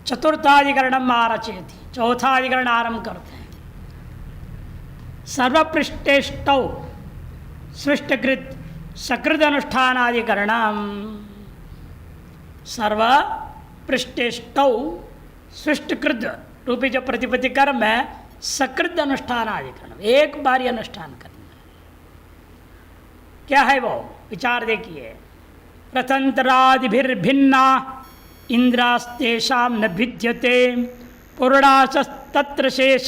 चतुर्थाधिकरणम आरचयति, चौथा अधिकरण आरंभ करते हैं। सर्वपृष्ठेष्टौ सृष्टकृत सकृत अनुष्ठानाधिकरणम। सर्वपृष्ठेष्टौ सृष्टकृत रूपी जो प्रतिपत्ति कर्म है, सकृत अनुष्ठानाधिकरण, एक बार ही अनुष्ठान करना। क्या है वो? विचार देखिए। रथंतरादिभिर्भिन्ना इंद्रास्तेषां न भिद्यते पूर्णाशस्तत्र शेष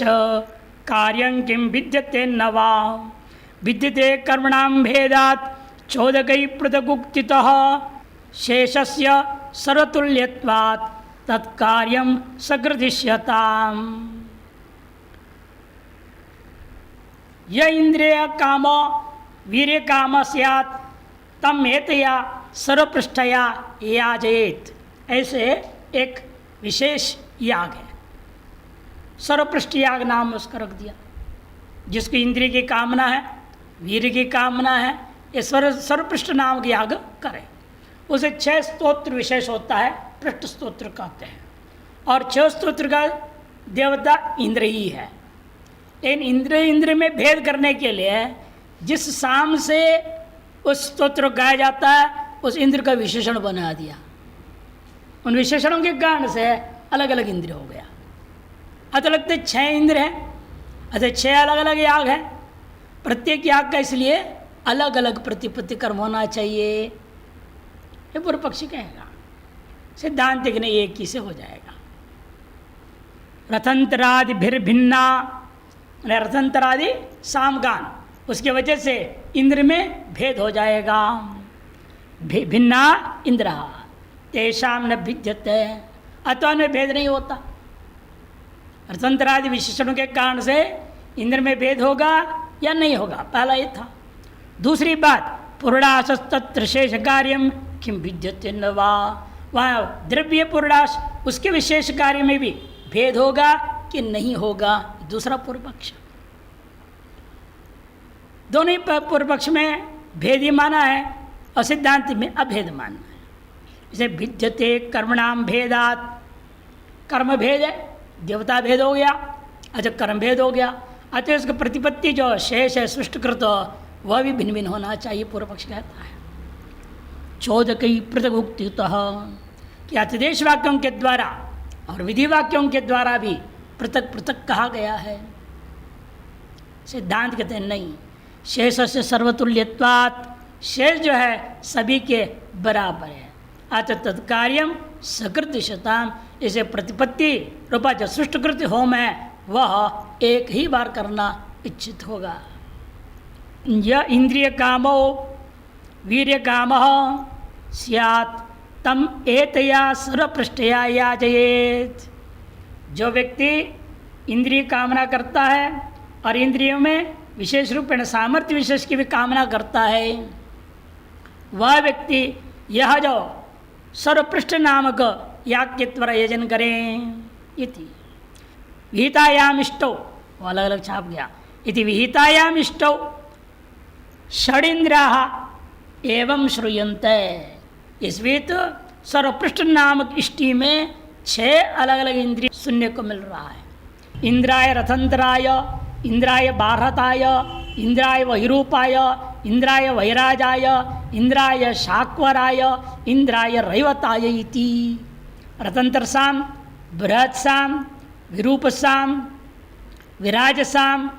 कार्यं किं भिद्यते न वा। भिद्यते कर्मणां भेदात् चोदकै पृथगुक्तितः शेषस्य सर्वतुल्यत्वात् तत्कार्यं सकृदिष्यताम्। य इंद्रिय काम वीर्य काम स्यात् तम एतया सर्वपृष्ठया याजयेत्। ऐसे एक विशेष याग है, सर्वपृष्ठ याग नाम उसका रख दिया। जिसकी इंद्रिय की कामना है, वीर्य की कामना है, ये सर्वपृष्ठ नाम का याग करें। उसे 6 स्तोत्र विशेष होता है, पृष्ठ स्तोत्र कहते हैं। और 6 स्तोत्र का देवता इंद्र ही है। इन इंद्र में भेद करने के लिए जिस साम से उस स्तोत्र गाया जाता है, उस इंद्र का विशेषण बना दिया। उन विशेषणों के कारण से अलग अलग इंद्र हो गया। अतः लगते 6 इंद्र हैं, अतः 6 अलग अलग याग हैं। प्रत्येक याग का इसलिए अलग अलग प्रतिपत्ति कर्म होना चाहिए, ये पूर्व पक्षी कहेगा। सिद्धांतिक ने एक ही से हो जाएगा। रथंतरादि भिन्ना, रथंतरादि सामगान, उसकी वजह से इंद्र में भेद हो जाएगा। भिन्ना इंद्र तेषाम न भिद्यते, अथवा में भेद नहीं होता। रथंतरादि विशेषणों के कारण से इंद्र में भेद होगा या नहीं होगा, पहला ये था। दूसरी बात, पूर्णाशस्तत्र शेष कार्यम किम भिद्यते न वा। वहाँ द्रव्य पूर्णाश, उसके विशेष कार्य में भी भेद होगा कि नहीं होगा, दूसरा पूर्व पक्ष। दोनों ही पूर्व पक्ष में भेद ही माना है और सिद्धांत में अभेद मानना है। इसे भिद्यते कर्मणाम भेदात, कर्म भेद है, देवता भेद हो गया, अच्छा कर्म भेद हो गया, अतः उसका प्रतिपत्ति जो शेष है सृष्टकृत, वह भी भिन्न भिन्न होना चाहिए, पूर्व पक्ष कहता है। चोदकई पृथगुक्तितः, कि अतिदेश वाक्यों के द्वारा और विधि वाक्यों के द्वारा भी पृथक पृथक कहा गया है। सिद्धांत कहते हैं नहीं, शेष से सर्वतुल्यत्वात्, शेष जो है सभी के बराबर है। अतः तत्कार्यम सकृतिशताम, इसे प्रतिपत्ति रूपा जो सृष्टकृत होम है वह एक ही बार करना इच्छित होगा। यह इंद्रिय कामो वीर्य काम स्यात् तम एतया सर्वपृष्ठया याजयेत्। जो व्यक्ति इंद्रिय कामना करता है और इंद्रियों में विशेष रूप में सामर्थ्य विशेष की भी कामना करता है, वह व्यक्ति यह जो सर्वपृष्ठ नामक याग के द्वारा यजन करें। इति विहितायाम इष्टौ, वो अलग अलग छाप गया। इति विहितायाम इष्टौ षडिंद्रियाः एवं श्रूयन्ते। इसमें तो सर्वपृष्ठ नामक इष्टि में 6 अलग अलग इंद्रिय सुनने को मिल रहा है। इंद्राय रथंतराय, इंद्राय बारहताय, इंद्राय वैरूपाय, इंद्राय वैराजाय, इंद्राय शाक्वराय, इंद्राय रैवताय इति। रथंतरसाम, बृहत्साम, विरूपसाम, विराजसाम,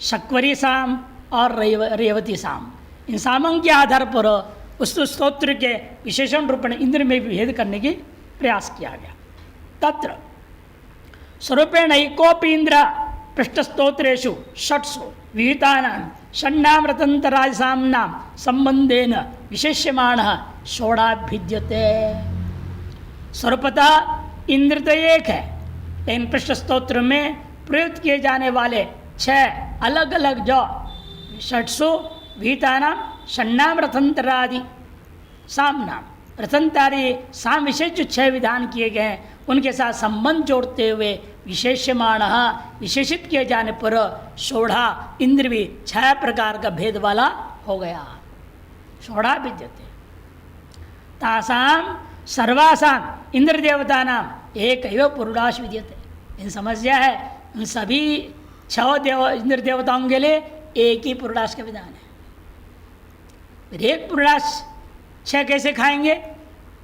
शक्वरीसाम और रेवतीसाम, इन सामों के आधार पर उस स्तोत्र के विशेषण रूप में इंद्र में भी भेद करने की प्रयास किया गया। तत्र स्वरूपेण एकोपि इंद्र पृष्ठस्तोत्रेषु षट्सु विहितानां षण्णां रथंतरादिसाम्नां संबंधेन विशेष्यमाणः षोडभिद्यते। स्वरूपतः इंद्र तो एक है, लेकिन पृष्ठ स्तोत्र में प्रयुक्त किए जाने वाले 6 अलग अलग जो षट्सु विहितानां षण्णां रथंतरादि साम्नां, रथंतारी साम विशेष जो 6 विधान किए गए हैं उनके साथ संबंध जोड़ते हुए विशेष्यमाणः, विशेषित किए जाने पर 16 इंद्र भी 6 प्रकार का भेद वाला हो गया। 16 विद्यते तासाम सर्वासाम इंद्र देवता नाम एक पुरुषाश विद्यते। इन समस्या है, इन सभी 6 इंद्र देवताओं के लिए एक ही पुरुषाश का विधान है। फिर एक पुरुषाश 6 कैसे खाएंगे,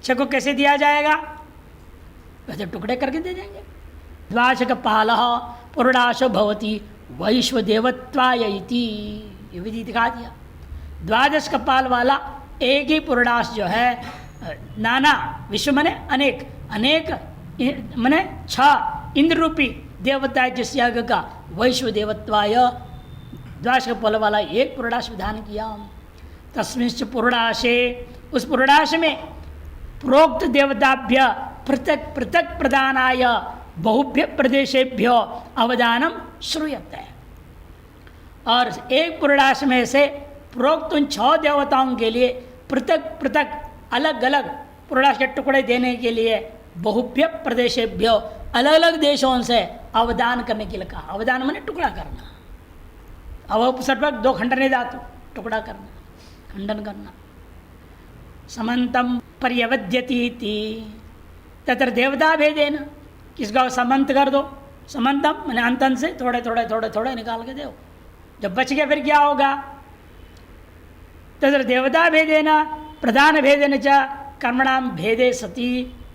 6 को कैसे दिया जाएगा? वैसे टुकड़े करके दे देंगे। द्वादश पाल पुरुषाश भवती वैश्वदेवत्वाय इति, ये विधि दिखा दिया। 12 कपाल वाला एक ही पुरुषाश जो है, नाना विश्व मने अनेक, अनेक मने 6 इंद्र रूपी देवता है जिस यज्ञ का वैश्वदेवत्वाय 12 कपाल वाला एक पुरुषाश विधान किया। तस्मिंश्च पुरुषाशे, उस पुरुषाश में प्रोक्त देवताभ्य पृथक पृथक प्रदानाय बहुभ्य प्रदेशेभ्य अवदानम श्रूयते। और एक पुरुषाश में से प्रोक्त उन 6 देवताओं के लिए पृथक पृथक अलग अलग पुरुषाश के टुकड़े देने के लिए बहुभ्य प्रदेशेभ्य अलग अलग देशों से अवदान करने के लिए कहा। अवदान माने टुकड़ा करना। अवसर्पक 2 खंडने धातु, टुकड़ा करना, खंडन करना। समंतम पर्यवद्यति तत्र देवता भेदेन, किसका समंत कर दो। समंतम मैंने अंतन से थोड़े थोड़े थोड़े थोड़े निकाल के दो। जब बच गया फिर क्या होगा? तत्र देवता भेदेना प्रधान भेदेन च कर्मणाम भेदे सती,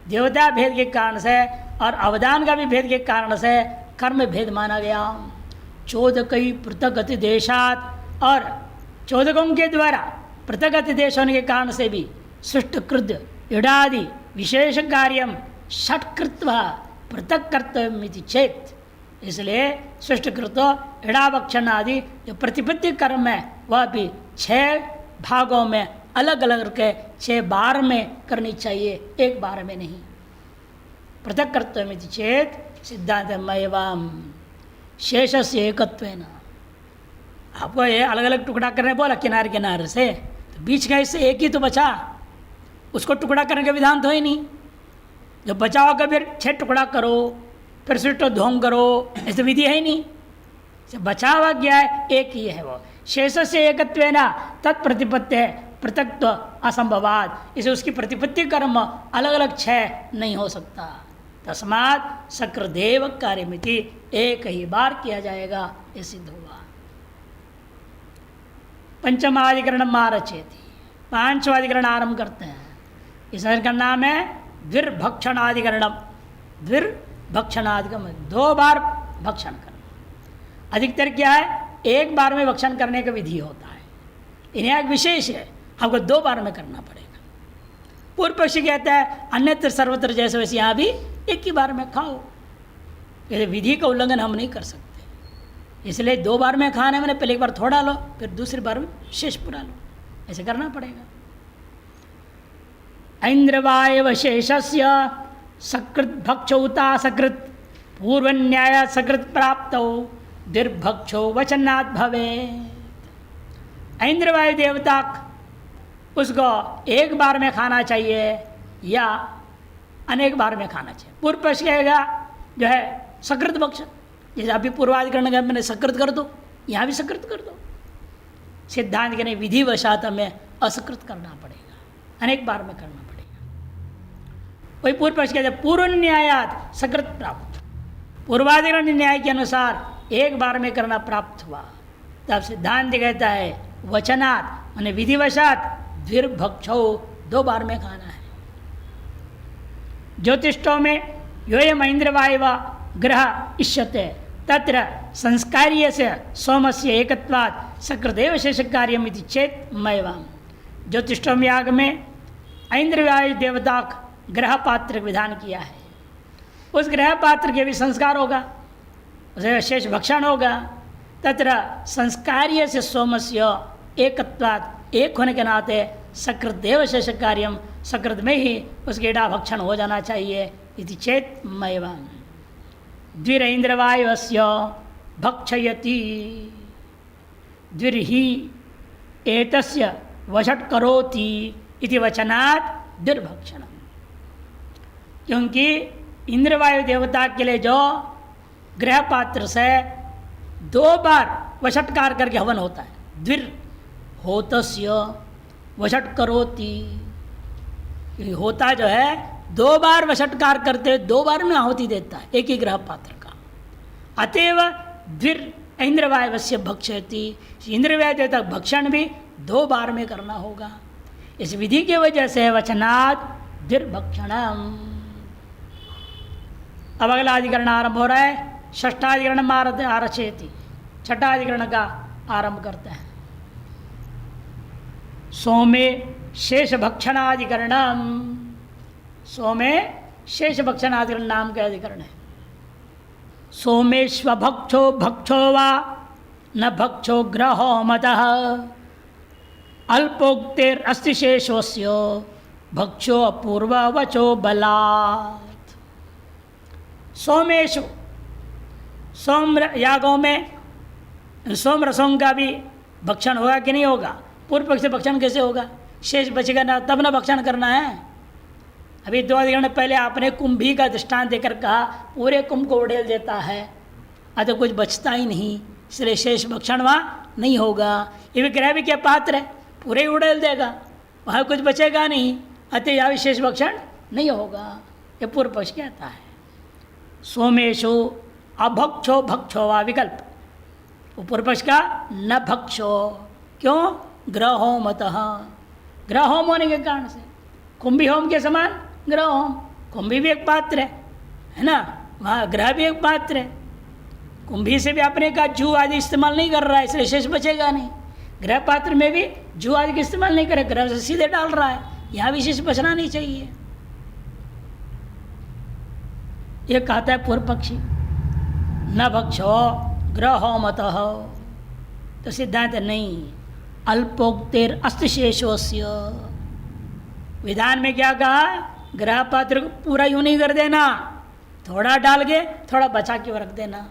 देवता भेद के कारण से और अवदान का भी भेद के कारण से कर्म भेद माना गया। चोदकई पृथक देशात, और चोदकों के द्वारा पृथक देश होने के कारण से भी सृष्टकृत इडादि विशेष कार्यम षट्कृत्व पृथक कर्तव्य चेत, इसलिए सृष्टकृत इड़ावक्षण आदि जो प्रतिपत्ति कर्म है वह भी 6 भागों में अलग अलग करके 6 बार में करनी चाहिए, एक बार में नहीं। पृथक कर्तव्य चेत सिद्धांत मयवाम शेष से एकत्वेन। आपको ये अलग अलग टुकड़ा करने बोला किनारे किनारे से, तो बीच का इससे एक ही तो बचा, उसको टुकड़ा करने का विधान तो ही नहीं। जब बचा होगा फिर 6 टुकड़ा करो, फिर सृष्ट ध्वंग करो, ऐसी विधि है ही नहीं। जब बचा हुआ गया है एक ही है वो। शेष से एकत्वेन तत्प्रतिपत्ति पृथक्त्व असंभवाद, इसे उसकी प्रतिपत्ति कर्म अलग अलग 6 नहीं हो सकता। तस्मात् सक्रदेव कार्यमिति, एक ही बार किया जाएगा, ये सिद्ध हुआ। पंचमाधिकरण मारचेति, 5वां अधिकरण आरंभ करते हैं। इस का नाम है द्विर्भक्षणाधिकरणम। द्विर्भक्षणाधिकरण 2 बार भक्षण करना। अधिकतर क्या है, एक बार में भक्षण करने का विधि होता है। इन्हें एक विशेष है, आपको 2 बार में करना पड़ेगा। पूर्व पक्षी कहता है अन्यत्र सर्वत्र जैसे वैसे यहाँ भी एक ही बार में खाओ। ये विधि का उल्लंघन हम नहीं कर सकते, इसलिए 2 बार में खाने मैंने पहले एक बार थोड़ा लो, फिर दूसरी बार में शेष पूरा लो, ऐसे करना पड़ेगा। ऐन्द्रवायव शेषस्य सकृत भक्षौता सकृत पूर्वन्याय सकृत प्राप्तौ दीर्भक्षो वचनात् भवे। ऐन्द्रवायु देवता उसको एक बार में खाना चाहिए या अनेक बार में खाना चाहिए। पूर्व पक्ष कहेगा जो है सकृत भक्ष, जैसे अभी पूर्वाधिकरण का मैंने सकृत कर दो, यहाँ भी सकृत कर दो। सिद्धांत के विधिवशात हमें असकृत करना पड़ेगा, अनेक बार में करना पड़ेगा। वही पूर्व पक्ष कहते हैं पूर्व न्यायात सकृत प्राप्त, पूर्वाधिकरण न्याय के अनुसार एक बार में करना प्राप्त हुआ। तब सिद्धांत कहता है वचनात् माने विधिवशात द्विर्भक्षौ 2 बार में खाना है। ज्योतिषों में योयम इंद्रवायव ग्रह इष्यते तत्र संस्कार्य से सोमस्य एकत्वात् सकृदेव शेष कार्यम इति चेत मयवाम। ज्योतिषों याग में इंद्रवायु देवता ग्रह पात्र विधान किया है, उस ग्रह पात्र के भी संस्कार होगा, उसे शेष भक्षण होगा। तत्र संस्कार्य से सोमस्य एकत्वात्, एक होने के नाते सकृदेव शेष कार्यम, सकृत में ही उसके इड़ा भक्षण हो जाना चाहिए। इति चेत मयवाम द्विरेन्द्रवायुस्य भक्षयति द्विर्हि एतस्य वशट करोति इति वचनात् दुर्भक्षण। क्योंकि इंद्रवायु देवता के लिए जो ग्रह पात्र से 2 बार वशटकार करके हवन होता है, द्विर होतस्य वशट करोति, होता जो है दो बार वषटकार करते, दो बार में आहुति देता है एक ही ग्रह पात्र का। अतएव द्विर इंद्रवायवस्य भक्षयति, इंद्रवाय देवता भक्षण भी दो बार में करना होगा। इस विधि की वजह से वचनात् द्विर्भक्षणम। अब अगला अधिकरण आरंभ हो रहा है, षष्ठाधिकरण आरचयति, छठा अधिकरण का आरंभ करते हैं। सोमे शेष भक्षणाधिकरणम, सोमे शेष भक्षणाधिकरण नाम का अधिकरण है। सोमेश्व भक्षो भक्षो वा न भक्षो ग्रहो मतः अल्पोक्तेर अस्ति शेषोस्य भक्षो अपूर्व वचो बलात्। सोमेशु, सोम यागों में सोम रसों का भी भक्षण होगा कि नहीं होगा? पूर्व पक्ष से भक्षण कैसे होगा? शेष बचेगा ना, तब ना भक्षण करना है। अभी दो अधिकरण पहले आपने कुंभी का दृष्टांत देकर कहा पूरे कुंभ को उड़ेल देता है, अतः कुछ बचता ही नहीं, इसलिए शेष भक्षण वहाँ नहीं होगा। ये भी ग्रह भी क्या पात्र है, पूरे ही उड़ेल देगा, वहाँ कुछ बचेगा नहीं, अतः यहाँ विशेष भक्षण नहीं होगा, ये पूर्व पक्ष कहता है। सोमेशु अभक्षो भक्षो वा विकल्प, पूर्व पक्ष का न भक्षो, क्यों? ग्रह होम अतः, ग्रह होम होने के कारण से, कुंभी होम के समान ग्रह होम, कुंभी भी एक पात्र है ना, वहाँ ग्रह भी एक पात्र है। कुंभी से भी अपने का जू आदि इस्तेमाल नहीं कर रहा है, इसलिए शेष बचेगा नहीं। ग्रह पात्र में भी जू आदि का इस्तेमाल नहीं करे, ग्रह से सीधे डाल रहा है, यहाँ भी शेष बचना नहीं चाहिए। ये कहता है पूर्व पक्षी न भक्षो ग्रह होम अतः, तो सिद्धांत नहीं, अल्पोक्तेर अस्ति शेषोस्य। विधान में क्या कहा? ग्रह पात्र को पूरा यूं नहीं कर देना, थोड़ा डाल के थोड़ा बचा के रख देना।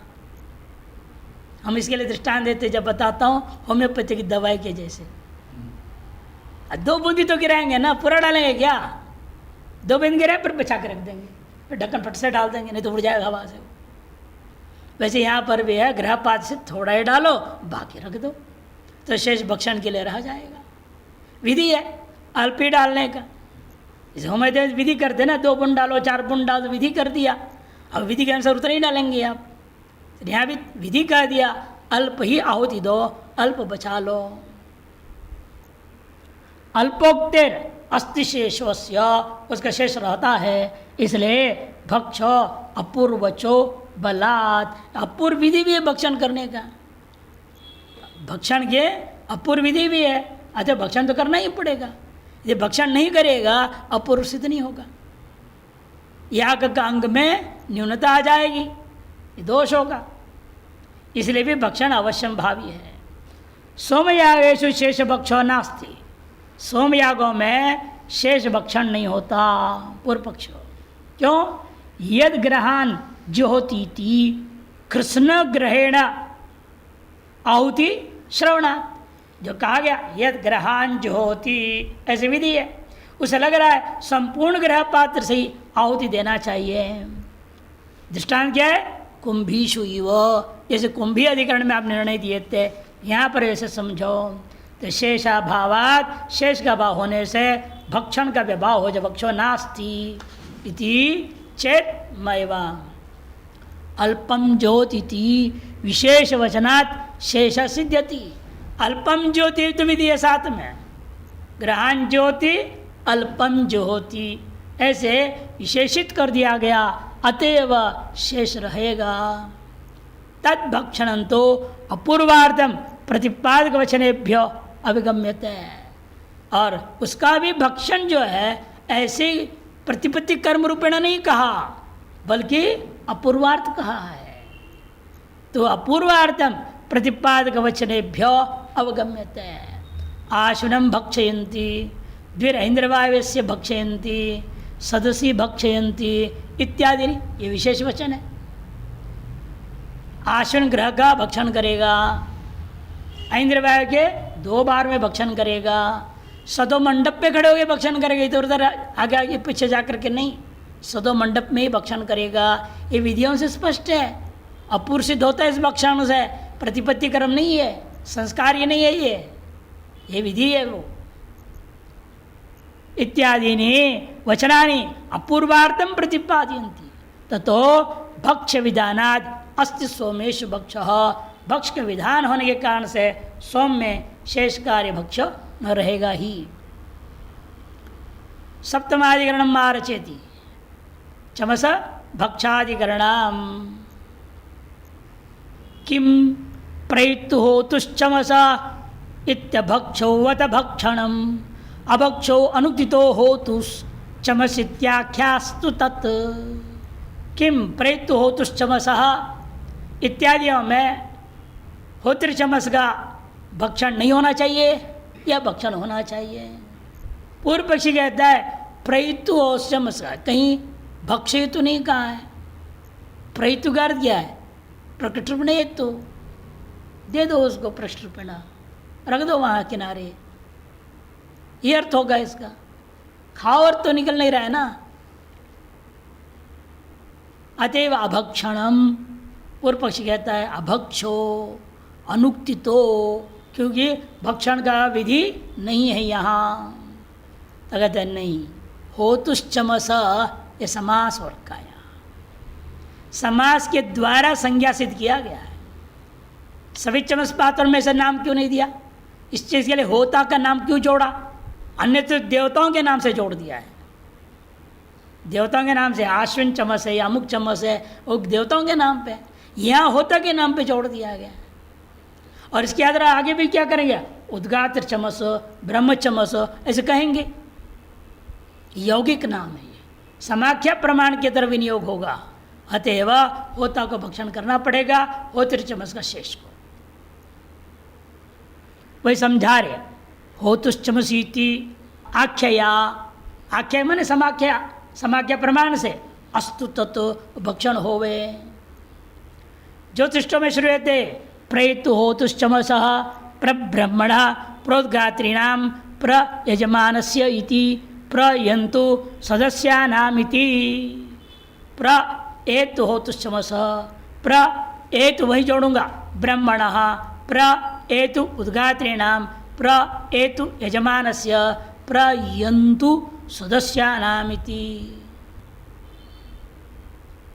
हम इसके लिए दृष्टांत देते जब बताता हूँ होम्योपैथी की दवाई के जैसे, दो बूंदी तो गिराएंगे ना, पूरा डालेंगे क्या? दो बूंद गिराए फिर बचा के रख देंगे, फिर ढक्कन फट से डाल देंगे, नहीं तो उड़ जाएगा हवा से। वैसे यहाँ पर भी है, ग्रह पात्र से थोड़ा ही डालो बाकी रख दो, तो शेष भक्षण के लिए रह जाएगा। विधि है अल्प ही डालने का, जैसे होम्योपैथी विधि करते ना, 2 बूंद डालो 4 बूंद डालो, विधि कर दिया, अब विधि के अनुसार उतना ही डालेंगे आप। यहाँ भी विधि कह दिया अल्प ही आहुति दो, अल्प बचा लो। अल्पोक्तेर अस्ति शेषोस्य, उसका शेष रहता है, इसलिए भक्षो अपूर्वचो बलात्, अपूर्व विधि भी है भक्षण करने का, भक्षण के अपूर्व विधि भी है, अच्छा भक्षण तो करना ही पड़ेगा। ये भक्षण नहीं करेगा अपूर्व सिद्ध नहीं होगा, याग का अंग में न्यूनता आ जाएगी, ये दोष होगा, इसलिए भी भक्षण अवश्यम भावी है। सोमयागेषु शेष भक्षो नास्ति, सोमयागों में शेष भक्षण नहीं होता। पूर्व पक्ष क्यों? यद ग्रहान ज्योतिति कृष्ण ग्रहेण आहुति श्रवणा, जो कहा गया यद ग्रहान ज्योति, ऐसी विधि है, उसे लग रहा है संपूर्ण ग्रह पात्र से ही आहुति देना चाहिए। दृष्टांत क्या है? कुंभीषु इव, जैसे कुंभी अधिकरण में आप निर्णय दिए थे, यहाँ पर ऐसे समझो, तो शेषाभावात, शेष का भाव होने से भक्षण का व्यभाव हो, जब भक्षो नास्ति इति चेत मैवा अल्पम ज्योतिति विशेष वचनात् शेष सिद्ध्यति। अल्पम ज्योति तो विधि है साथ में, ग्रहान ज्योति अल्पम ज्योति, ऐसे विशेषित कर दिया गया, अतएव शेष रहेगा। तद भक्षण तो अपूर्वार्धम प्रतिपादक वचनेभ्यो अभिगम्यते, और उसका भी भक्षण जो है ऐसे प्रतिपत्ति कर्म रूपेण नहीं कहा, बल्कि अपूर्वार्थ कहा है। तो अपूर्वार्थम प्रतिपादक वचनेभ्यो अवगम्यते। आशुनम भक्षयन्ति, द्विरैन्द्रवायवस्य भक्षयन्ति, सदसी भक्षयन्ति इत्यादि, ये विशेष वचन है। आश्विन ग्रह का भक्षण करेगा, ऐन्द्रवायु के 2 बार में भक्षण करेगा, सदो मंडप पे खड़े होकर भक्षण करेगा, इधर उधर आगे आगे पीछे जा करके नहीं, सदो मंडप में ही भक्षण करेगा। ये विधियों से स्पष्ट है, अपूर्व सिद्ध होता है इस भक्षण से, प्रतिपत्ति कर्म नहीं है, संस्कार ये नहीं है, ये विधि है वो। इत्यादीनि वचनानि अपूर्वार्थं प्रतिपादयन्ति। ततो भक्ष्य विधानात् अस्ति सोमेषु भक्षः। भक्ष के विधान होने के कारण से सोम में शेष कार्य भक्ष न रहेगा ही। सप्तमाधिकरणम आरचेति चमस भक्षाधिकरणम किम प्रयुक्त होतुश्चमस इत्यभक्षौवत भक्षणम अभक्षो अनुदितो होतुश्चमसित्याख्यास्तु तत्। किम प्रयुक्त होतुश्चमसः इत्यादियों में होत्र चमस का भक्षण नहीं होना चाहिए या भक्षण होना चाहिए। पूर्व पक्षी कहता है प्रयुक्त हो चमस का, कहीं भक्षित तो नहीं कहा है। प्रयुक्त का अर्थ क्या है? प्रकटरूपण एक तो दे दो उसको, प्रश्नरूपेण रख दो वहाँ किनारे, ये अर्थ होगा इसका। खाओ अर्थ तो निकल नहीं रहा है ना। अतएव अभक्षणम, पूर्व पक्षी कहता है अभक्षो अनुक्तितो, क्योंकि भक्षण का विधि नहीं है यहाँ। तो कहते हैं नहीं, होतुश्चमस, ये समास और का यहाँ समास के द्वारा संज्ञा सिद्ध किया गया है। सभी चमस पात्रों में से नाम क्यों नहीं दिया? इस चीज़ के लिए होता का नाम क्यों जोड़ा? अन्य तो देवताओं के नाम से जोड़ दिया है। देवताओं के नाम से आश्विन चमस है या अमुक चमस है, वो देवताओं के नाम पे, यहाँ होता के नाम पे जोड़ दिया गया। और इसके आधार आगे भी क्या करेंगे? उद्गात्र चमस, ब्रह्म चमस, ऐसे कहेंगे। यौगिक नाम है ये, समाख्या प्रमाण के तरफ विनियोग होगा। अतएव होता को भक्षण करना पड़ेगा, होत्र चमस का शेष को। वही समझा रहे, होतुश्चमसीति आख्या, आख्या माने समाख्या, समाख्या प्रमाण से अस्तु तत्व भक्षण होवे। ज्योतिषों में श्रूयते प्रयुक्त होतुश्चमस प्रब्रह्मण प्रोद्गात्रीणाम प्रयजमानस्य इति प्रयन्तु सदस्यानामिति। प्र एतु होतुश्चमस, प्र एतु वही जोड़ूंगा, ब्रह्मण प्र एतु उद्गात्रीणाम प्र एतु यजमानस्य प्रयन्तु सदस्यानामिति।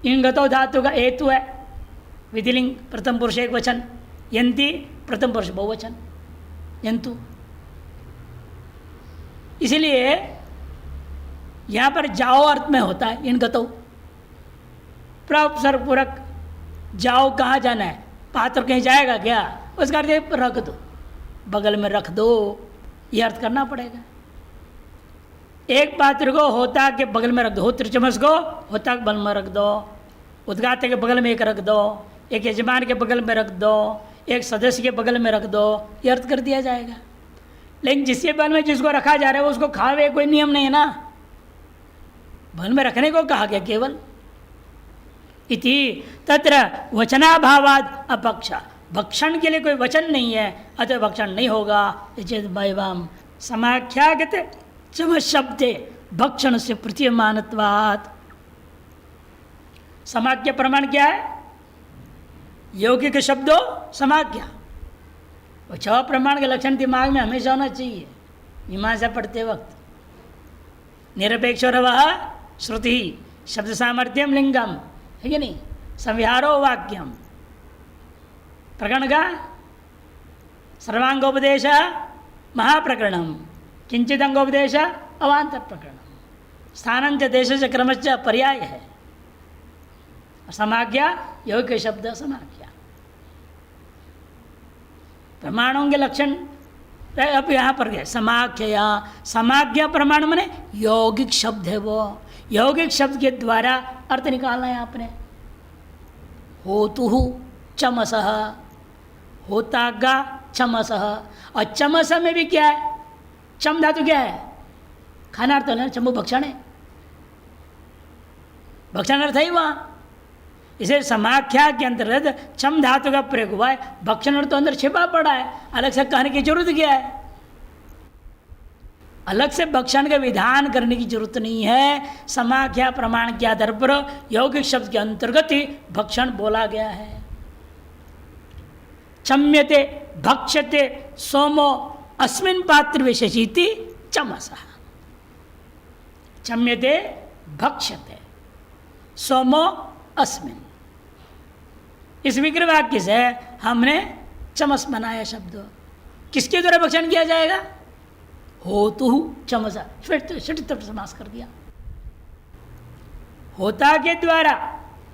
इंगतो धातु का एतु है, विधिलिंग प्रथम पुरुष एक वचन, यंती प्रथम पुरुष बहुवचन, यंतु। इसलिए यहाँ पर जाओ अर्थ में होता है इनगतो। प्रसर्ग पूरक जाओ, कहाँ जाना है? पात्र कहीं जाएगा क्या? उसका अर्थ रख दो, बगल में रख दो, यह अर्थ करना पड़ेगा। एक पात्र को होता के बगल में रख दो, होत्र चमस को होता के बगल में रख दो, उद्गाते के बगल में एक रख दो, एक यजमान के बगल में रख दो, एक सदस्य के बगल में रख दो, ये अर्थ कर दिया जाएगा। लेकिन जिसके बगल में जिसको रखा जा रहा है उसको खावे, कोई नियम नहीं है ना, बगल में रखने को कहा गया केवल। इति तत्र वचनाभावाद अपक्षा, भक्षण के लिए कोई वचन नहीं है, अतः भक्षण नहीं होगा। चेत समाख्यागत चम शब्दे भक्षण से प्रतीयमानत्वात्। समाख्या प्रमाण क्या है? यौगिक शब्दों समाख्या। वो 6 प्रमाण के लक्षण दिमाग में हमेशा होना चाहिए मीमांसा पढ़ते वक्त। निरपेक्ष वह श्रुति, शब्द सामर्थ्यम लिंगम, है कि नहीं? संविहारो वाक्यम, प्रकरण का सर्वांगोपदेश महाप्रकरणम, किंचित अंगोपदेश अवांतर प्रकरणम, स्थानंच देश क्रमश्च पर्याय है। समाख्या यौगिक शब्द समाख्या, प्रमाणों के लक्षण अब यहाँ पर गए। समाख्या, समाख्या प्रमाण माने यौगिक शब्द है, वो यौगिक शब्द के द्वारा अर्थ निकालना है आपने। होतु चमसः, होतागा चमसः, और चमस में भी क्या है? चम धातु क्या है? खाना अर्थ है, चम्बु भक्षण है, भक्षण अर्थ है वहाँ। इसे समाख्या के अंतर्गत चम धातु का प्रयोग हुआ है, भक्षण अर्थ तो अंदर छिपा पड़ा है, अलग से कहने की जरूरत क्या है? अलग से भक्षण का विधान करने की जरूरत नहीं है। समाख्या प्रमाण के आधार पर यौगिक शब्द के अंतर्गत ही भक्षण बोला गया है। चम्यते भक्ष्यते सोमो अस्मिन् पात्र विशेषिति चमसः। चम्यते भक्ष्यते सोमो अस्मिन्। इस विग्रह वाक्य से हमने चमस बनाया शब्द। किसके द्वारा भक्षण किया जाएगा? होतु चमसा, षष्ठी समास कर दिया। होता के द्वारा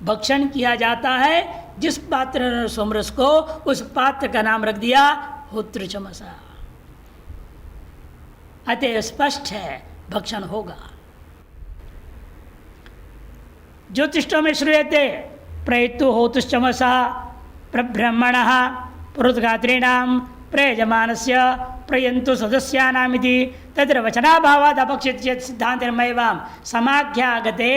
भक्षण किया जाता है जिस पात्र सोमरस को, उस पात्र का नाम रख दिया होत्र चमसा। अतः स्पष्ट है भक्षण होगा। ज्योतिषों में श्रूयते प्रयतु होतुश्चमसा प्रब्रह्मणः पुरुद्गात्रीणां प्रयजमानस्य प्रयन्तु सदस्यानामिति तत्र वचनाभावात् अपक्षित चेत् सिद्धान्तमेवां समाख्यागते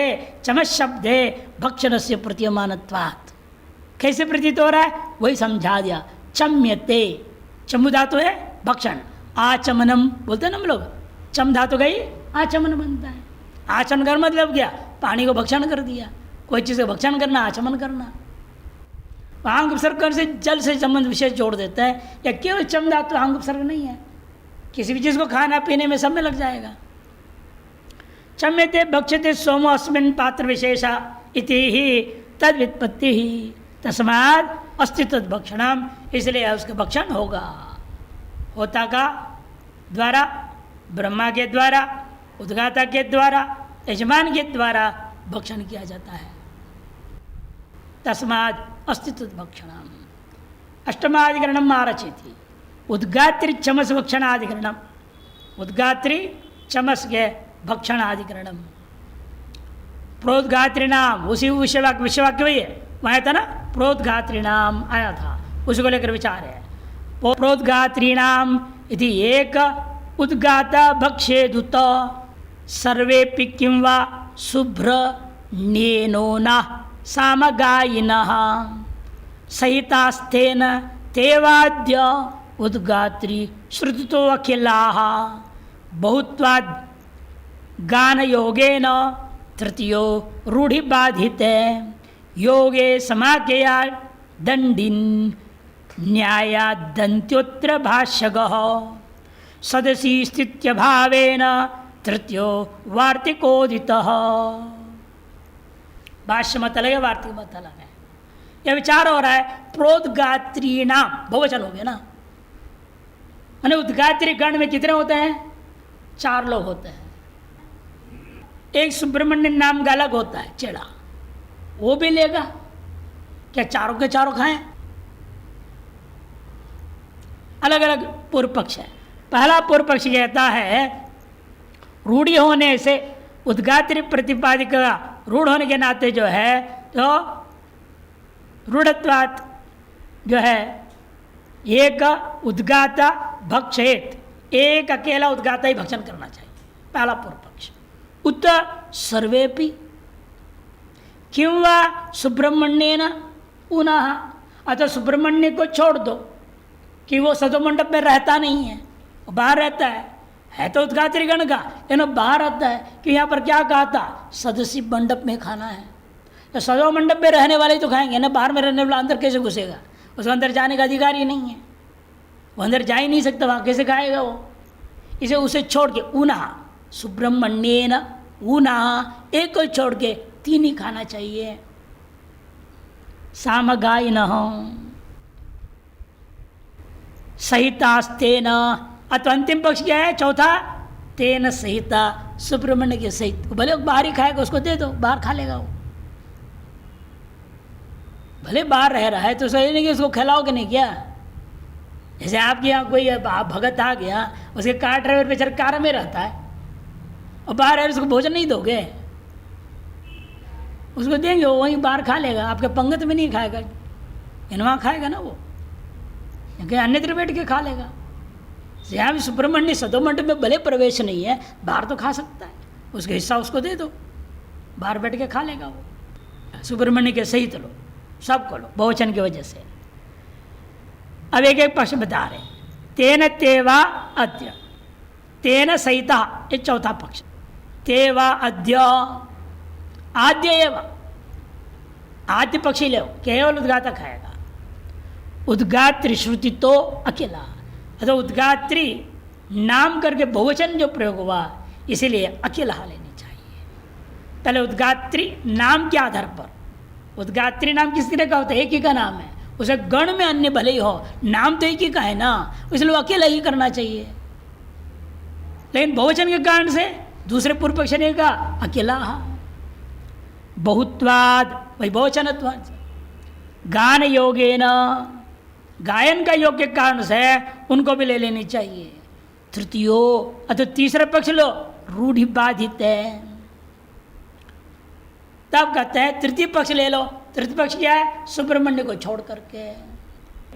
चमस शब्दे भक्षणस्य प्रतीयमानत्वात्। कैसे प्रतीत हो रहा है? वही समझा दिया। चम्यते, चमु धातु है भक्षण, आचमनम बोलते हैं ना हम लोग। चम धातु गई आचमन बनता है। आचमन कर मतलब क्या? पानी को भक्षण कर दिया। कोई चीज़ का भक्षण करना, आचमन करना। आंग उपसर्ग करने से जल से संबंध विशेष जोड़ देता है, या केवल चम धातु आंग उपसर्ग नहीं है, किसी भी चीज़ को खाना पीने में सब में लग जाएगा। चम्यते भक्ष्यते सोमो अस्मिन् पात्र विशेषा इति ही तद व्युत्पत्ति ही तस्मात् अस्ति तद भक्षणम, इसलिए उसका भक्षण होगा। होता का द्वारा, ब्रह्मा के द्वारा, उद्गाता के द्वारा, यजमान के द्वारा भक्षण किया जाता है। तस्मात् अस्तित्व भक्षणम। अष्टमाधिकरणम आरचेति उद्गात्री चमस भक्षणाधिकरणम। उद्गात्री चमस के भक्षणाधिकरणम। प्रोद्गात्री नाम, उसी विषयवाक्य वही है, वहाँ था ना, प्रोद्गात्री नाम आया था, उसको लेकर विचार है। प्रोद्गात्रीणाम इति एक उद्गाता भक्षेदुत सर्वेपि किं वा शुभ्र नेनो न सामगायिनः सहितास्तेन तेवाद्य उद्गात्री श्रुतितो अखिलाः बहुत्वाद् गानयोगेन तृतीयो रूढ़िबाधिते योगे समाख्यया दंडिन न्यायादंत्योत्र भाष्यगः सदसी स्थित्यभावेन तृतीयो वार्तिकोदितः। भाष्य मत अलग है, वार्तिक मत अलग है। यह विचार हो रहा है प्रोद्गात्री नाम बहुवचन हो गया ना, मैंने उद्गात्री गण में कितने होते हैं? 4 लोग होते हैं। एक सुब्रमण्य नाम का अलग होता है चेड़ा, वो भी लेगा क्या? चारों के चारों खाएं? अलग अलग पूर्व पक्ष है। पहला पूर्व पक्ष कहता है रूढ़ी होने से, उद्गात्री प्रतिपादिक रूढ़ होने के नाते जो है, तो रूढ़त्वात् जो है एक उद्गाता भक्षेत, एक अकेला उद्गाता ही भक्षण करना चाहिए, पहला पूर्व पक्ष। उत सर्वेपि किं वा सुब्रह्मण्येन पुनः, अतः सुब्रह्मण्य को छोड़ दो कि वो सदो मंडप में रहता नहीं है, वो बाहर रहता है तो उद्गात्री गण का, लेकिन बाहर रहता है कि यहाँ पर क्या कहा था? सदस्य मंडप में खाना है। तो सदो मंडप में रहने वाले तो खाएंगे ना, बाहर में रहने वाला अंदर कैसे घुसेगा? उसको अंदर जाने का अधिकार ही नहीं है, वो अंदर जा ही नहीं सकता, वहाँ कैसे खाएगा वो? इसे उसे छोड़ के ऊना सुब्रह्मण्येन ऊना, एक को छोड़ के 3 ही खाना चाहिए। सामगायिनः सहितास्तेन, अथवा अंतिम पक्ष क्या है? चौथा तेन सहिता, सुब्रह्मण्य के सहित। भले बाहर ही खाएगा, उसको दे दो, बाहर खा लेगा वो। भले बाहर रह रहा है तो सही नहीं कि उसको खिलाओगे नहीं क्या? जैसे आपके यहाँ कोई भगत आ गया, उसके कार ड्राइवर बेचारा कार में रहता है और बाहर है, उसको भोजन नहीं दोगे? उसको देंगे, वो वहीं बाहर खा लेगा, आपके पंगत में नहीं खाएगा, वहाँ खाएगा ना वो, क्योंकि अन्यत्र बैठ के खा लेगा। यहाँ भी सुब्रह्मण्य सदो मंडप में भले प्रवेश नहीं है, बाहर तो खा सकता है, उसका हिस्सा उसको दे दो, बाहर बैठ के खा लेगा वो। सुब्रह्मण्य के सहित लो, सबको लो, बहुवचन की वजह से। अब एक एक पक्ष बता रहे, तेन तेवा अद्य, तेन सहिता, ये चौथा पक्ष। तेवा अद्य, आद्य एवं, आद्य पक्षी ले, केवल उद्गाता खाएगा। उद्गात्री श्रुति तो अकेला, अतः उद्गात्री नाम करके बहुवचन जो प्रयोग हुआ, इसीलिए अकेला लेनी चाहिए। पहले उद्गात्री नाम के आधार पर, उद्गात्री नाम किस तरह का होता है? एक ही का नाम है, उसे गण में अन्य भले ही हो, नाम तो एक ही का है ना, इसलिए अकेला ही करना चाहिए। लेकिन बहुवचन के कारण से दूसरे पूर्व पक्ष ने कहा अकेला, बहुत्वाद वही बहुवचनत्वाद। गान योगेन, गायन का योग के कारण से उनको भी ले लेनी चाहिए। तृतीयो अथवा तीसरा पक्ष लो, रूढ़ि बाधित है, तब कहते हैं तृतीय पक्ष ले लो। तृतीय पक्ष क्या है? सुब्रमण्य को छोड़ करके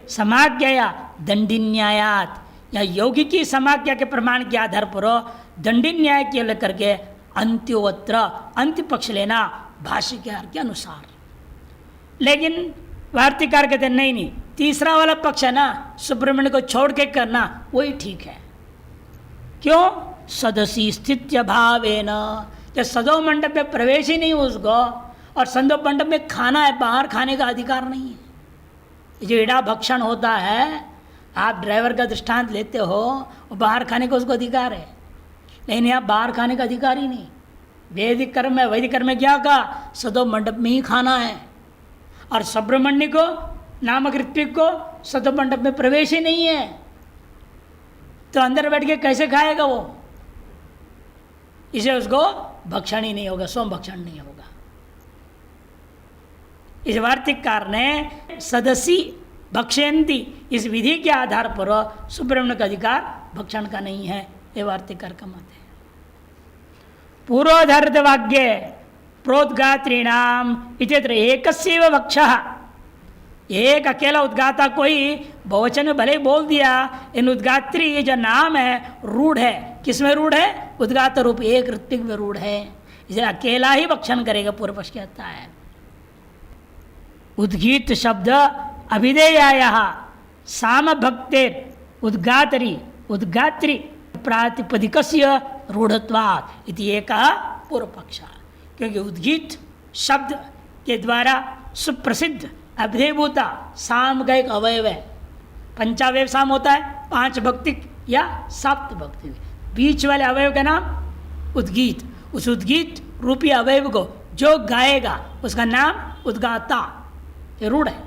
समाज्ञा या दंडी न्यायात, या योगी की समाज्ञा के प्रमाण के आधार पर दंडी न्याय के लेकर के अंत्योवत्र अंत्य पक्ष लेना भाष्यकार के अनुसार। लेकिन वार्तिकार कहते नहीं नहीं, तीसरा वाला पक्ष है ना, सुब्रमण्य को छोड़ के करना वही ठीक है। क्यों? सदसी स्थित्य भावेन, जब सदो मंडप में प्रवेश ही नहीं उसको, और संदो मंडप में खाना है, बाहर खाने का अधिकार नहीं है। जो इड़ा भक्षण होता है, आप ड्राइवर का दृष्टांत लेते हो, और बाहर खाने का उसको अधिकार है, लेकिन यहाँ बाहर खाने का अधिकार ही नहीं। वैदिक कर्म में, वैदिक कर्म में क्या कहा? सदो मंडप में ही खाना है, और सुब्रमण्य को नामक ऋत्विक को सदो मंडप में प्रवेश ही नहीं है, तो अंदर बैठ के कैसे खाएगा वो? इसे उसको भक्षण ही नहीं होगा, स्वयं भक्षण नहीं होगा। इस वार्तिककार ने सदसी भक्षयंती इस विधि के आधार पर सुब्रमण्य का अधिकार भक्षण का नहीं है, ये वार्तिककार का मत है। पूर्वोद्धृत वाक्य प्रोद्गात्रीणाम इत्यत्र एकस्यैव वक्षः, एक अकेला उद्गाता कोई बहुवचन में भले ही बोल दिया, इन उद्गात्री ये जो नाम है रूढ़ है। किसमें रूढ़ है? उद्गात रूप एक ऋत्विक में रूढ़ है, इसे अकेला ही भक्षण करेगा, पूर्व पक्ष कहता है। उद्गीत शब्द अभिधेयाय साम भक्तेर उद्गातरी उद्गात्री प्रातिपदिकस्य रूढ़त्वात् इति एक पूर्व पक्ष। क्योंकि उद्गीत शब्द के द्वारा सुप्रसिद्ध अभिधेयभूता साम का एक अवयव है। पंचावयव साम होता है, 5 भक्तिक या 7 भक्तिक, बीच वाले अवयव का नाम उद्गीत। उस उद्गीत रूपी अवयव को जो गाएगा उसका नाम उद्गाता, ये रूढ़ है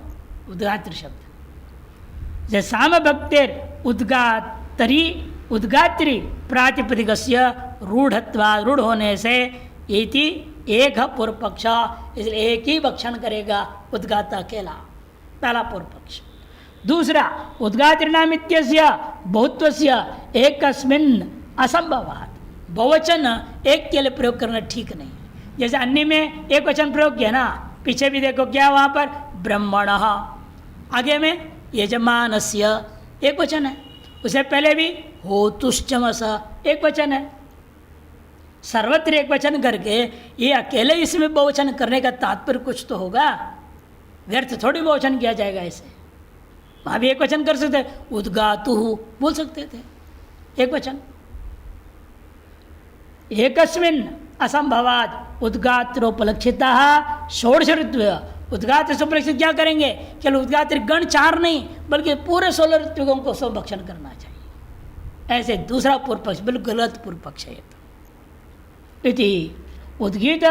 उद्गात्री शब्द। जैसे साम भक्तेर उद्गातरी उद्गात्री प्रातिपदिकस्य रूढ़त्वा, रूढ़ होने से इति एक पूर्व पक्ष, इसलिए एक ही भक्षण करेगा उद्गाता अकेला, पहला पूर्व पक्ष। दूसरा उद्गात्रीणाम इत्यस्य बहुत्वस्य एकस्मिन् असंभवात्, बहुवचन एक के लिए प्रयोग करना ठीक नहीं। जैसे अन्य में एक वचन प्रयोग किया ना, पीछे भी देखो क्या वहाँ पर ब्रह्मणः, आगे में यजमानस्य एक वचन है, उसे पहले भी होतुश्चमस एक वचन है। सर्वत्र एक वचन करके ये अकेले इसमें बहुवचन करने का तात्पर्य कुछ तो होगा, व्यर्थ थोड़ी बहुवचन किया जाएगा इसे। वहाँ भी एक वचन कर सकते, उद्गातु बोल सकते थे एक वचन। एकस्मिन् असंभवाद उद्गात्रोपलक्षिता षोडश ऋत्व, उद्गात्र से उपलक्षित क्या करेंगे? केवल उद्गात्र गण 4 नहीं बल्कि पूरे 16 ऋत्विकों को सब भक्षण करना चाहिए। ऐसे दूसरा पूर्व पक्ष बिल्कुल गलत पूर्व पक्ष है। इति उद्गीत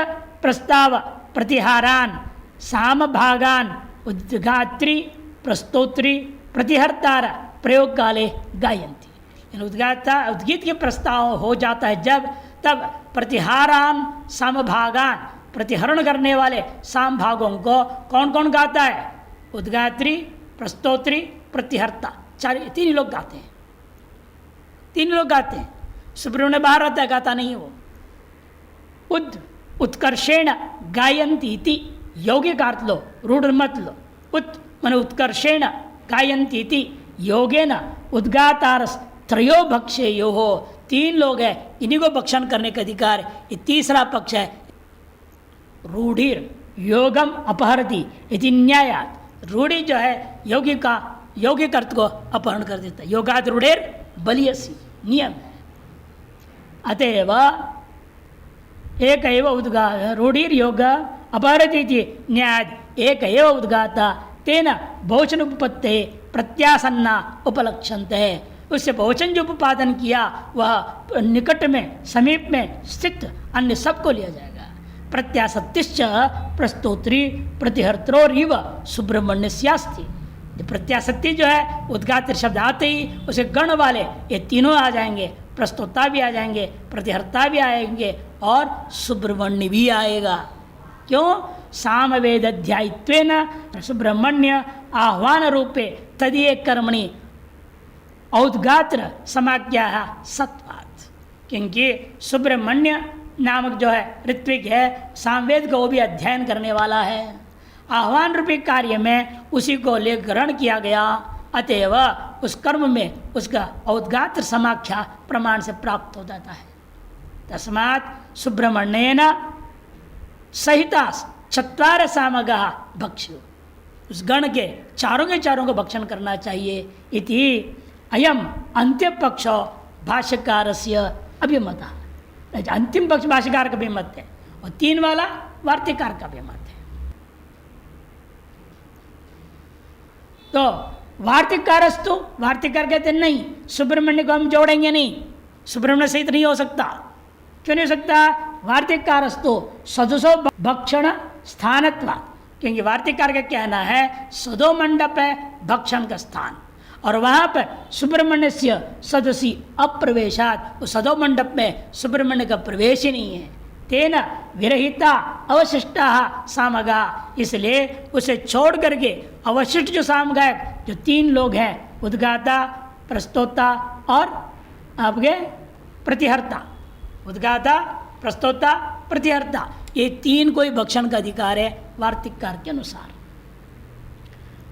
प्रस्ताव प्रतिहारान साम भागान उद्गात्री प्रस्तोत्री प्रतिहर्तार प्रयोग काले गायंती। उद्गीत के प्रस्ताव हो जाता है जब, तब प्रतिहारान साम भागान, प्रतिहरण करने वाले साम भागों को कौन कौन गाता है? उद्गात्री, प्रस्तोत्री, प्रतिहर्ता, 3 लोग गाते हैं। 3 लोग गाते हैं। सुब्रमण्य बाहर रहता है, गाता नहीं वो। उत्कर्षेण गायन्ति इति, यौगिक अर्थ लो, रूढ़ मत लो। मन उत्कर्षेण गायन्ति इति योगेन उद्गातारस त्रयो भक्षेयो हो, 3 लोग हैं, इन्हीं को भक्षण करने का अधिकार। ये तीसरा पक्ष है। रूढ़िर योगम अपहरति इति न्यायात्, रूढ़ि जो है यौगिक का यौगिक अर्थ को अपहरण कर देता है। योगाद रूढ़ेर बलियसी नियम है। अतएव एक एव उद्गा रूढ़िर योग अपहरति इति न्यायात् एक एव उद्गाता तेन बहुवचन उपपत्ते प्रत्यासन्ना उपलक्षन्ते, उससे बहुवचन जो उपादन किया वह निकट में, समीप में स्थित अन्य सबको लिया जाएगा। प्रत्यासत्तिश्च प्रस्तोत्री प्रतिहर्त्रोरिव सुब्रह्मण्यस्यास्ति। प्रत्यासत्ति जो है उद्गात्र शब्द आते ही उसे गण वाले ये तीनों आ जाएंगे, प्रस्तोता भी आ जाएंगे, प्रतिहर्ता भी आएंगे और सुब्रह्मण्य भी आएगा। क्यों? सामवेद अध्यायित्वेन सुब्रह्मण्य आह्वान रूपे तदीय कर्मणि औद्गात्र समाज्ञा सत्वात्। क्योंकि सुब्रह्मण्य नामक जो है ऋत्विक है, सामवेद को वो भी अध्ययन करने वाला है, आह्वान रूपी कार्य में उसी को ले ग्रहण किया गया, अतएव उस कर्म में उसका औद्गात्र समाख्या प्रमाण से प्राप्त हो जाता है। तस्मात् सुब्रह्मण्येन सहिता चत्वार सामगा भक्ष्यो, उस गण के चारों को भक्षण करना चाहिए। इति अयम अंत्य पक्ष भाष्यकारस्य अभिमतः। अंतिम पक्ष भाष्यकार का भी मत है और 3 वाला वार्तिकार का भी मत है। तो वार्तिकारस्तु, वार्तिकार कहते नहीं सुब्रह्मण्य को हम जोड़ेंगे नहीं, सुब्रह्मण्य सहित नहीं हो सकता। क्यों नहीं हो सकता? वार्तिकारस्तु सदसो भक्षण स्थानत्वा, क्योंकि वार्तिकार का कहना है सदो मंडप है भक्षण का स्थान, और वहां पर सुब्रह्मण्य से सदसी अप्रवेशात, उस सदो मंडप में सुब्रह्मण्य का प्रवेश ही नहीं है। तेना विरहिता अवशिष्टा सामगा, इसलिए उसे छोड़ करके अवशिष्ट जो सामगायक जो 3 लोग हैं, उद्गाता, प्रस्तोता और आपके प्रतिहर्ता, उद्गाता, प्रस्तोता, प्रतिहर्ता, ये 3 को ही भक्षण का अधिकार है वार्तिककार के अनुसार।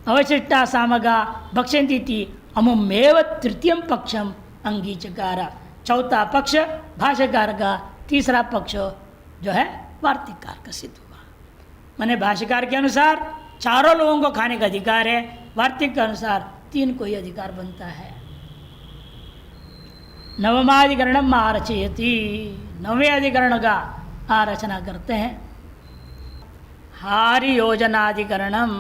अवशिष्टा सामगा भक्षन्ति अमुमेव तृतीयम पक्षम अंगीचकार। चौथा पक्ष भाष्यकार का, तीसरा पक्ष जो है वार्तिककार का सिद्ध हुआ। माने भाष्यकार के अनुसार 4 लोगों को खाने का अधिकार है, वार्तिक के अनुसार 3 को ही अधिकार बनता है। नवमाधिकरणम आरचयति, 9वें अधिकरण का आरचना करते हैं। हारि योजनाधिकरणम,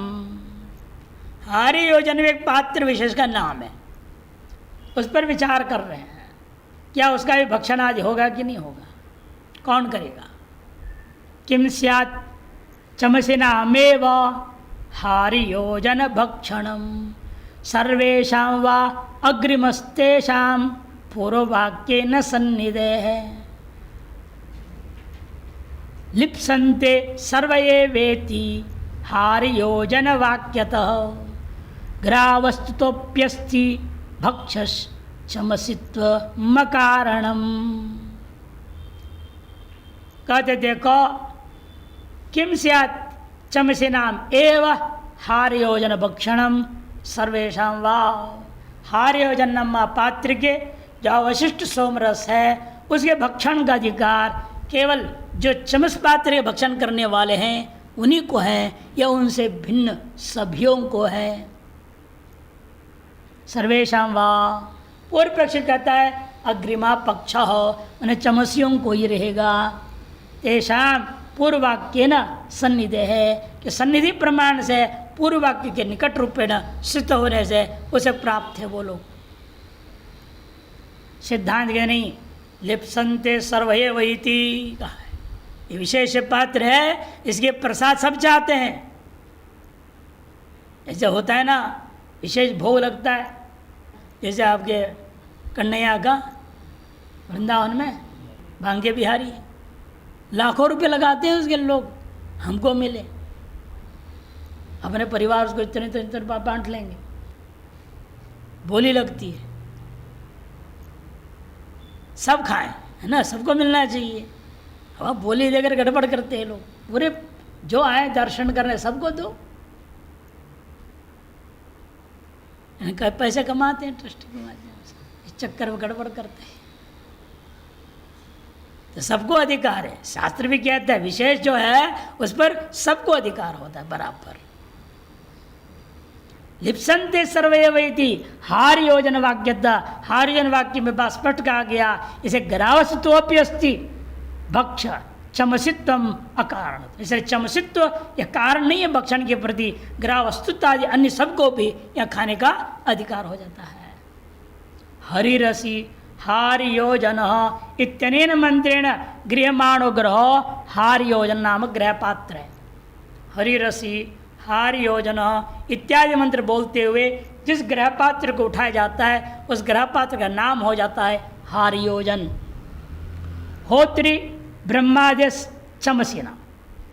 हारि योजन एक पात्र विशेष का नाम है, उस पर विचार कर रहे हैं क्या उसका भी भक्षण आदि होगा कि नहीं होगा, कौन करेगा। किम स्यात् चमसिनामेव हारि योजन भक्षणम सर्वेषां वा अग्रिमस्तेषां पूर्ववाक्येन सन्निधेः लिप्सन्ते सर्वये वेति हारि योजन वाक्यतः ग्रावस्तुतोप्यस्ति भक्षस चमसित्व मकारणम। कहते देखो किम स्यात् चमसिनाम एव हारि योजन भक्षणम सर्वेषां वा, हारि योजन नाम पात्र के जो अवशिष्ट सोमरस है उसके भक्षण का अधिकार केवल जो चमस पात्र के भक्षण करने वाले हैं उन्हीं को है या उनसे भिन्न सभीयों को है। सर्वेषां वा, पूर्व पक्ष कहता है अग्रिमा पक्ष हो, उन्हें चमसियों को ही रहेगा। तेषां पूर्व वाक्य न सन्निधि है कि सन्निधि प्रमाण से पूर्व वाक्य के निकट रूपेण सिद्ध होने से उसे प्राप्त है वो लोग। सिद्धांत के नहीं लिप्सन्ते सर्वये वहीति कहा है, ये विशेष पात्र है, इसके प्रसाद सब चाहते हैं। ऐसे होता है ना, विशेष भोग लगता है, जैसे आपके कन्हैया का वृंदावन में भांगे बिहारी लाखों रुपए लगाते हैं उसके लोग, हमको मिले, अपने परिवार को इतने बांट लेंगे, बोली लगती है, सब खाएं है ना, सबको मिलना चाहिए। अब बोली देकर गड़बड़ करते हैं लोग, पूरे जो आए दर्शन करने सबको दो, पैसे कमाते हैं, ट्रस्ट कमाते हैं, इस चक्कर में गड़बड़ करते हैं। तो सबको अधिकार है, शास्त्र भी कहता है विशेष जो है उस पर सबको अधिकार होता है बराबर। लिप्सन्ते सर्वे वैति हार योजन वाक्यता, हार योजन वाक्य में बात स्पष्ट कहा गया, इसे ग्रावस्तोपि अस्ति भक्ष चमसित्वम अकारण, इसलिए चमसित्व यह कारण नहीं है भक्षण के प्रति, ग्रावस्तुता आदि अन्य सबको भी यह खाने का अधिकार हो जाता है। हरिरसी हार्योजन इत्यनेन मंत्रेण गृहमाणो ग्रह हार्योजन नामक ग्रह पात्र है। हरिरसी हार्योजन इत्यादि मंत्र बोलते हुए जिस ग्रह पात्र को उठाया जाता है उस ग्रह पात्र का नाम हो जाता है हार्योजन। होत्री ब्रह्मादेश चमसीना,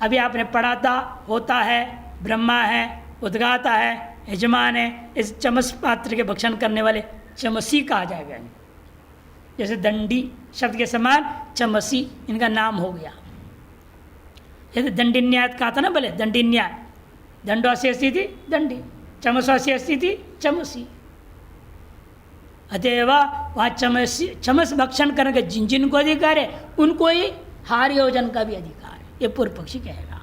अभी आपने पढ़ा था, होता है, ब्रह्मा है, उद्गाता है, यजमान है, इस चमस पात्र के भक्षण करने वाले चमसी कहा जाएगा। जैसे दंडी शब्द के समान चमसी इनका नाम हो गया। जैसे दंडिन्याय कहा था ना, बोले दंडिन्याय, दंडवासी स्थिति दंडी, चमसवासी स्थिति चमसी। अतएव वहाँ चमस भक्षण करने का जिन जिनको अधिकार है उनको ही हार्योजन का भी अधिकार है, ये पूर्व पक्षी कहेगा।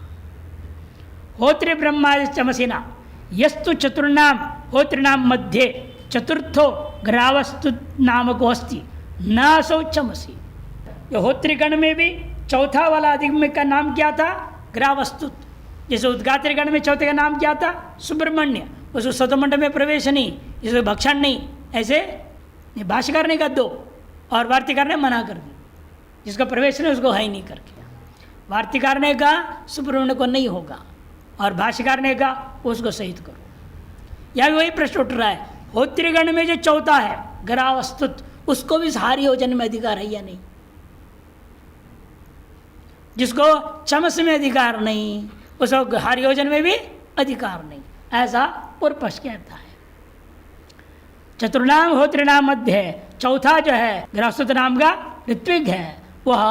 होत्री ब्रह्मा चमसीना यस्तु चतुर्नाम होत्रिनाम मध्य चतुर्थो ग्रावस्तु नामको अस्ति न सौ चमसी। ये होत्रिगण में भी चौथा वाला अधिगम का नाम क्या था? ग्रावस्तुत। जैसे उद्गात्रिगण में चौथे का नाम क्या था? सुब्रह्मण्य। उसको सतमंड में प्रवेश नहीं, जिसको भक्षण नहीं, ऐसे भाष्यकार ने कहा दो और वार्तिकार ने मना कर दी। जिसका प्रवेश नहीं उसको है ही नहीं करके। वार्तिकार ने कहा सुब्रह्मण्य को नहीं होगा और भाष्यकार ने कहा उसको सहित करो। यह वही प्रश्न उठ रहा है, होत्रिगण में जो चौथा है ग्रावस्तुत, उसको भी हार्योजन में अधिकार है या नहीं? जिसको चमस में अधिकार नहीं उसको हार्योजन में भी अधिकार नहीं, ऐसा पूर्व पक्ष कहता है। चतुर्नाम होत्रिनाम मध्य है, चौथा जो है ग्रावस्तुत नाम का ऋत्विक है, वह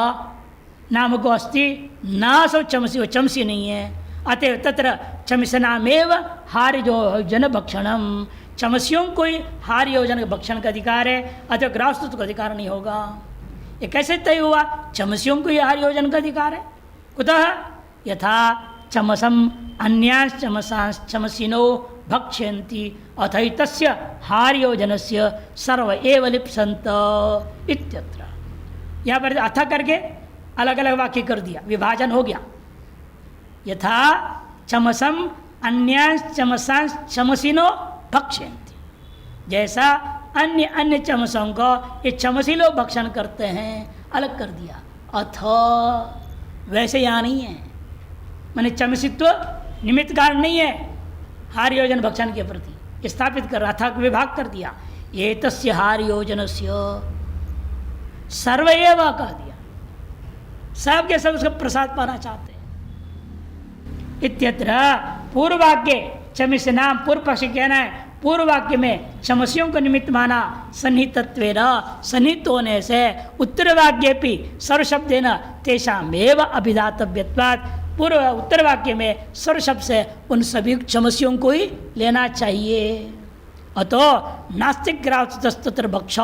नाम को अस्ति ना सो चमसी, वो चमसी नहीं है। अतएव तत्र चमसनामेव हार्योजन भक्षणम, चमसियों को ही हार्योजन भक्षण का अधिकार है, अतएव ग्रावस्तुत को अधिकार नहीं होगा। ये कैसे तय हुआ? चमसियों को ही हार्योजन का अधिकार है। कुतः? यथा चमसम अन्यांश चमसांश चमसिनो भक्ष्यन्ति अथैतस्य हार्योजनस्य सर्व एव लिप्सन्त इत्यत्र। यहाँ पर अथ करके अलग अलग वाक्य कर दिया, विभाजन हो गया। यथा चमसम अन्यांश चमसांश चमसिनो भक्ष्यन्ति, जैसा अन्य अन्य चमसों को ये चमसी लोग भक्षण करते हैं, अलग कर दिया। अथ वैसे यहाँ नहीं है, माने चमसित्व निमित्त कारण नहीं है हार्योजन भक्षण के प्रति, स्थापित कर रहा था, विभाग कर दिया। ये तस्य हार्योजनस्य सर्वएव कह दिया, सब के सब उसका प्रसाद पाना चाहते हैं। इत्यत्र पूर्व वाक्य चमिस नाम, पूर्व पक्ष कहना है पूर्व वाक्य में चमसियों को निमित्त माना सन्निहितत्वेन, सन्निहित होने से, उत्तर वाक्य भी सर्व शब्देन तेषामेव अभिधातव्यत्वात्, पूर्व उत्तर वाक्य में सर्व शब्द से उन सभी चमसियों को ही लेना चाहिए। अतो नास्तिक ग्रावस्तुतस्तत्र भक्ष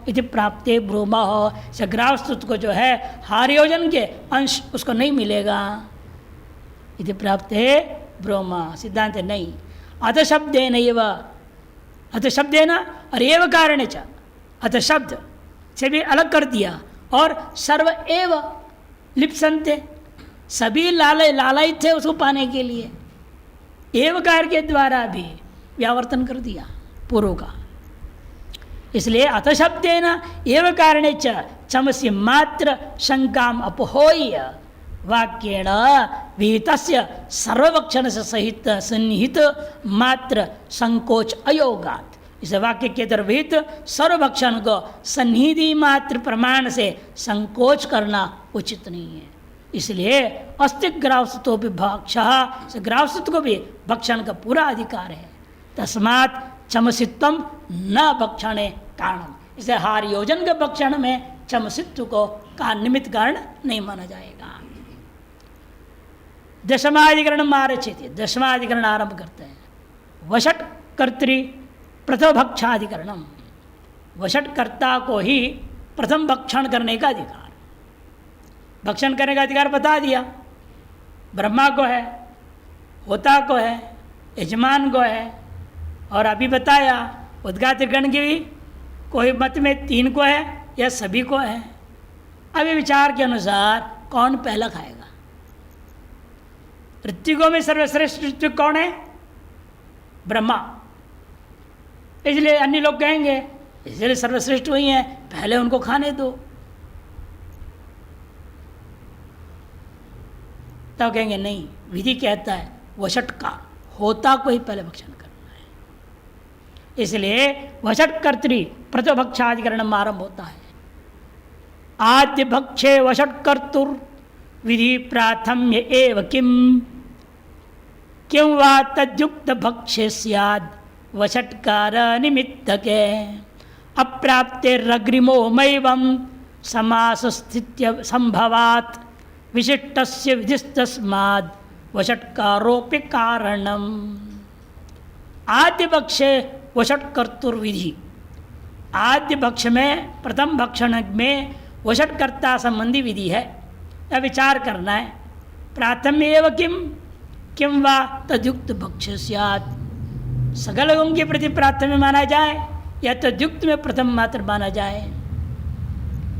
इति प्राप्ते ब्रूमः, से ग्रावस्तुत को जो है हार्योजन के अंश उसको नहीं मिलेगा। इति प्राप्ते ब्रूम, सिद्धांत नहीं। अत शब्देन एव, अत शब्देन और एव कारण च, अत शब्द से भी अलग कर दिया और सर्व एव लिप्सन्ते, सभी लालयित थे उसको पाने के लिए, एवकार के द्वारा भी व्यावर्तन कर दिया पूर्व का। इसलिए अथ शब्देन एव कारणे च चमस्य मात्र शंकाम अपहोय वाक्येण विहितस्य सर्वभक्षण से सहित सन्निहित मात्र संकोच अयोगात, इस वाक्य के तरह विहित सर्वभक्षण को सन्निधि मात्र प्रमाण से संकोच करना उचित नहीं है। इसलिए अस्तिक ग्रावस्तुतो भी भक्ष, ग्रावस्तु को भी भक्षण का पूरा अधिकार है। तस्मात् चमसित्वम न भक्षणे कारणम, इसे हार्योजन के भक्षण में चमसित्व को का निमित्त कारण नहीं माना जाएगा। दशमाधिकरण आरचित, दशमाधिकरण आरंभ करते हैं। वषट कर्तृ प्रथम भक्षाधिकरणम, वषट कर्ता को ही प्रथम भक्षण करने का अधिकार, भक्षण करने का अधिकार बता दिया। ब्रह्मा को है, होता को है, यजमान को है, और अभी बताया उद्गात्रगण की भी कोई मत में 3 को है या सभी को है। अभी विचार के अनुसार कौन पहला खाएगा? ऋत्विकों में सर्वश्रेष्ठ ऋत्विक कौन है? ब्रह्मा। इसलिए अन्य लोग कहेंगे इसलिए सर्वश्रेष्ठ वही हैं, पहले उनको खाने दो। तब कहेंगे नहीं, विधि कहता है वषटकार होता को ही पहले भक्षण करना है। इसलिए वषटकर्तृ प्रथमभक्षाधिकरण आरंभ होता है। आद्य भक्षे वषटकर्तुर विधि प्राथम्य एव किं वा तद्युक्त भक्ष्य स्याद वषटकार निमित्तके अप्राप्तेरग्रिमो मैवं समासस्थित्य संभवात् विशिष्टस्य विधिस्तस्माद् वषटकारोपि कारणम। आद्य भक्षे वषटकर्तुर्विधि, आद्य भक्ष में प्रथम भक्षण में वषटकर्ता संबंधी विधि है, या विचार करना है। प्राथम्य एव किं वा तद्युक्त भक्ष्य स्यात्, सकल गुण के प्रति प्राथम्य माना जाए या तद्युक्त में प्रथम मात्र माना जाए।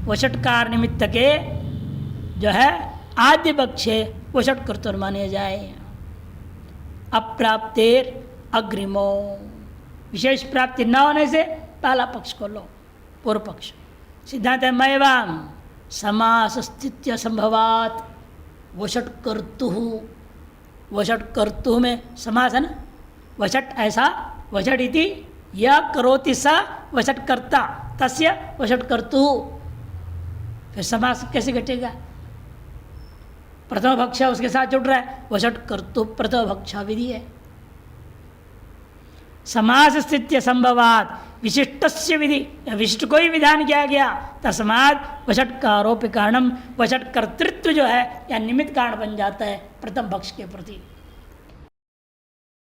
वषटकार निमित्त के जो है आद्य भक्षे वषटकर्तुर माने जाए। अप्राप्तेर अग्रिमो, विशेष प्राप्ति न होने से पहला पक्ष को लो, पूर्व पक्ष। सिद्धांत है मैवाम समास स्थित्य संभवात वषटकर्तु, वषटकर्तु में समास है ना, वषट ऐसा, वषट इति यह करोति स वषटकर्ता तस्य वषटकर्तु, फिर समास कैसे घटेगा? प्रथम भक्षा उसके साथ जुड़ रहा है, वषटकर्तु प्रथम भक्षा विधि है। समास स्थित्य संभवात विशिष्टस्य विधि, विशिष्ट को ही विधान किया गया, तस्मात् वषटकारोपि कारणम, वषटकर्तृत्व जो है या निमित्त कारण बन जाता है प्रथम भक्ष के प्रति।